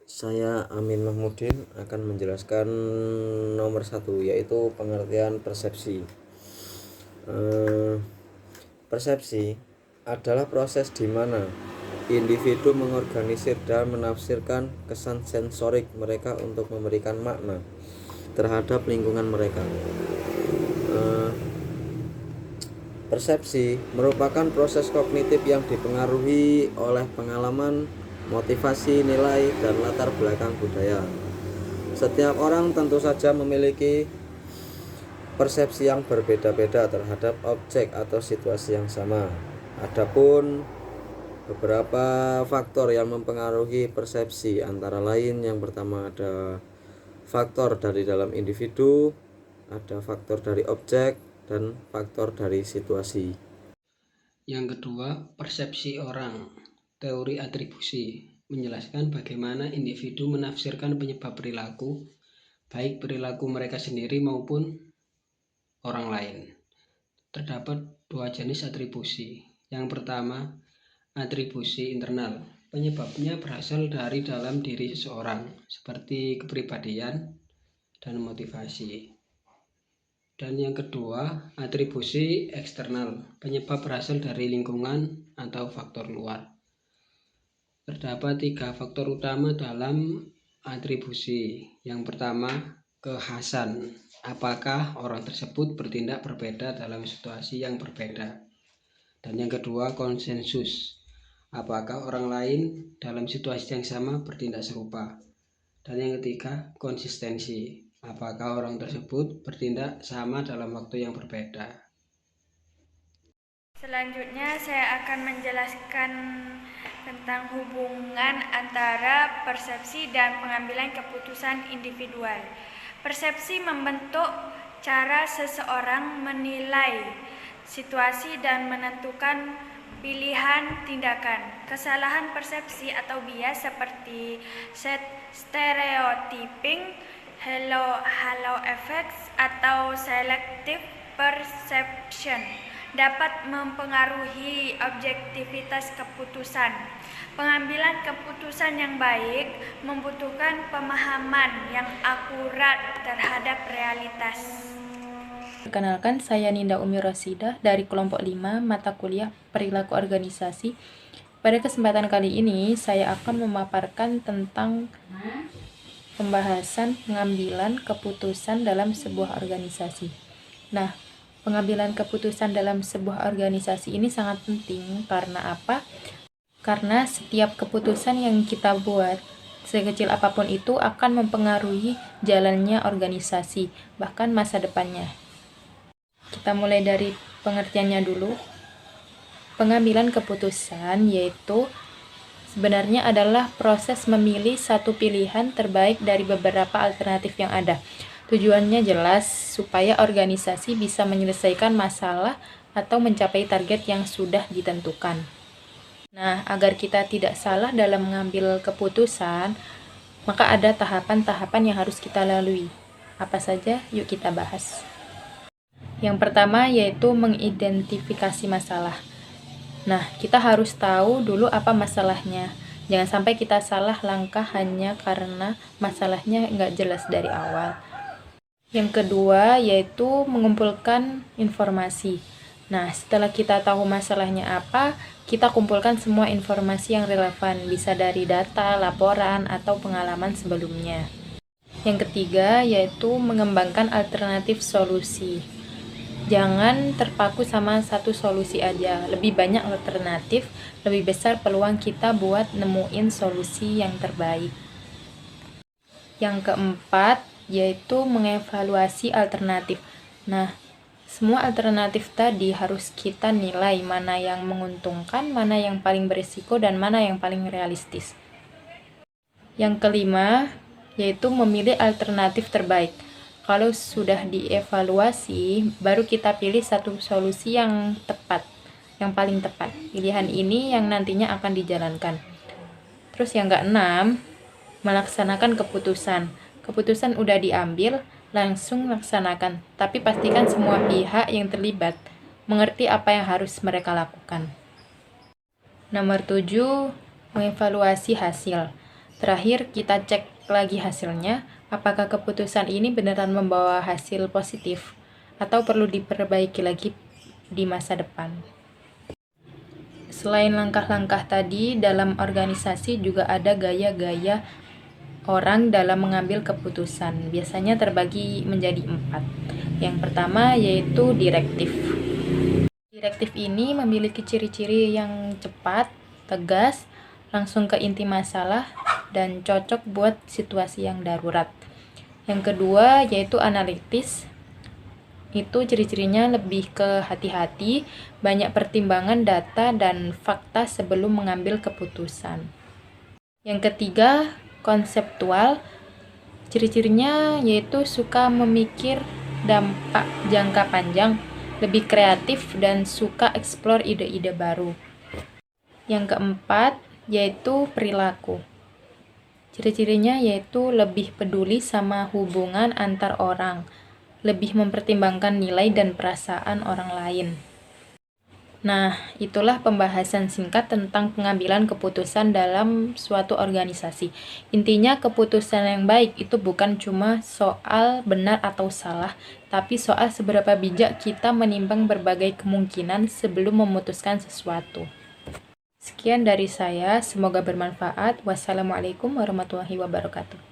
Saya Amin Mahmudin akan menjelaskan nomor 1, yaitu pengertian persepsi. Persepsi adalah proses di mana individu mengorganisir dan menafsirkan kesan sensorik mereka untuk memberikan makna terhadap lingkungan mereka. Persepsi merupakan proses kognitif yang dipengaruhi oleh pengalaman, motivasi, nilai, dan latar belakang budaya. Setiap orang tentu saja memiliki persepsi yang berbeda-beda terhadap objek atau situasi yang sama. Adapun beberapa faktor yang mempengaruhi persepsi antara lain, yang pertama ada faktor dari dalam individu, ada faktor dari objek, dan faktor dari situasi. Yang kedua, persepsi orang. Teori atribusi menjelaskan bagaimana individu menafsirkan penyebab perilaku, baik perilaku mereka sendiri maupun orang lain. Terdapat dua jenis atribusi. Yang pertama, atribusi internal. Penyebabnya berasal dari dalam diri seseorang, seperti kepribadian dan motivasi. Dan yang kedua, atribusi eksternal. Penyebab berasal dari lingkungan atau faktor luar. Terdapat 3 faktor utama dalam atribusi. Yang pertama, kekhasan. Apakah orang tersebut bertindak berbeda dalam situasi yang berbeda? Dan yang kedua, konsensus. Apakah orang lain dalam situasi yang sama bertindak serupa? Dan yang ketiga, konsistensi. Apakah orang tersebut bertindak sama dalam waktu yang berbeda? Selanjutnya saya akan menjelaskan tentang hubungan antara persepsi dan pengambilan keputusan individual. Persepsi membentuk cara seseorang menilai situasi dan menentukan pilihan tindakan. Kesalahan persepsi atau bias seperti stereotyping, halo effects, atau selective perception dapat mempengaruhi objektivitas keputusan. Pengambilan keputusan yang baik membutuhkan pemahaman yang akurat terhadap realitas. Perkenalkan, saya Ninda Umi Rosidah dari kelompok 5 mata kuliah Perilaku Organisasi. Pada kesempatan kali ini, saya akan memaparkan tentang pembahasan pengambilan keputusan dalam sebuah organisasi. Nah, pengambilan keputusan dalam sebuah organisasi ini sangat penting. Karena apa? Karena setiap keputusan yang kita buat, sekecil apapun itu, akan mempengaruhi jalannya organisasi, bahkan masa depannya. Kita mulai dari pengertiannya dulu. Pengambilan keputusan yaitu sebenarnya adalah proses memilih satu pilihan terbaik dari beberapa alternatif yang ada. Tujuannya jelas, supaya organisasi bisa menyelesaikan masalah atau mencapai target yang sudah ditentukan. Nah, agar kita tidak salah dalam mengambil keputusan, maka ada tahapan-tahapan yang harus kita lalui. Apa saja? Yuk kita bahas. Yang pertama yaitu mengidentifikasi masalah. Nah, kita harus tahu dulu apa masalahnya. Jangan sampai kita salah langkah hanya karena masalahnya nggak jelas dari awal. Yang kedua yaitu mengumpulkan informasi. Nah, setelah kita tahu masalahnya apa, kita kumpulkan semua informasi yang relevan, bisa dari data, laporan, atau pengalaman sebelumnya. Yang ketiga yaitu mengembangkan alternatif solusi. Jangan terpaku sama satu solusi aja, lebih banyak alternatif, lebih besar peluang kita buat nemuin solusi yang terbaik. Yang keempat yaitu mengevaluasi alternatif. Nah, semua alternatif tadi harus kita nilai mana yang menguntungkan, mana yang paling berisiko, dan mana yang paling realistis. Yang kelima yaitu memilih alternatif terbaik. Kalau sudah dievaluasi, baru kita pilih satu solusi yang tepat, yang paling tepat. Pilihan ini yang nantinya akan dijalankan. Terus yang keenam, melaksanakan keputusan. Keputusan udah diambil, langsung laksanakan. Tapi pastikan semua pihak yang terlibat mengerti apa yang harus mereka lakukan. Nomor 7, mengevaluasi hasil. Terakhir, kita cek lagi hasilnya, apakah keputusan ini beneran membawa hasil positif atau perlu diperbaiki lagi di masa depan. Selain langkah-langkah tadi, dalam organisasi juga ada gaya-gaya orang dalam mengambil keputusan. Biasanya terbagi menjadi 4. Yang pertama yaitu direktif. Direktif ini memiliki ciri-ciri yang cepat, tegas, langsung ke inti masalah, dan cocok buat situasi yang darurat. Yang kedua yaitu analitis. Itu ciri-cirinya lebih ke hati-hati, banyak pertimbangan data dan fakta sebelum mengambil keputusan. Yang ketiga, konseptual. Ciri-cirinya yaitu suka memikir dampak jangka panjang, lebih kreatif, dan suka eksplor ide-ide baru. Yang keempat, yaitu perilaku. Ciri-cirinya yaitu lebih peduli sama hubungan antar orang, lebih mempertimbangkan nilai dan perasaan orang lain. Nah, itulah pembahasan singkat tentang pengambilan keputusan dalam suatu organisasi. Intinya, keputusan yang baik itu bukan cuma soal benar atau salah, tapi soal seberapa bijak kita menimbang berbagai kemungkinan sebelum memutuskan sesuatu. Sekian dari saya, semoga bermanfaat. Wassalamualaikum warahmatullahi wabarakatuh.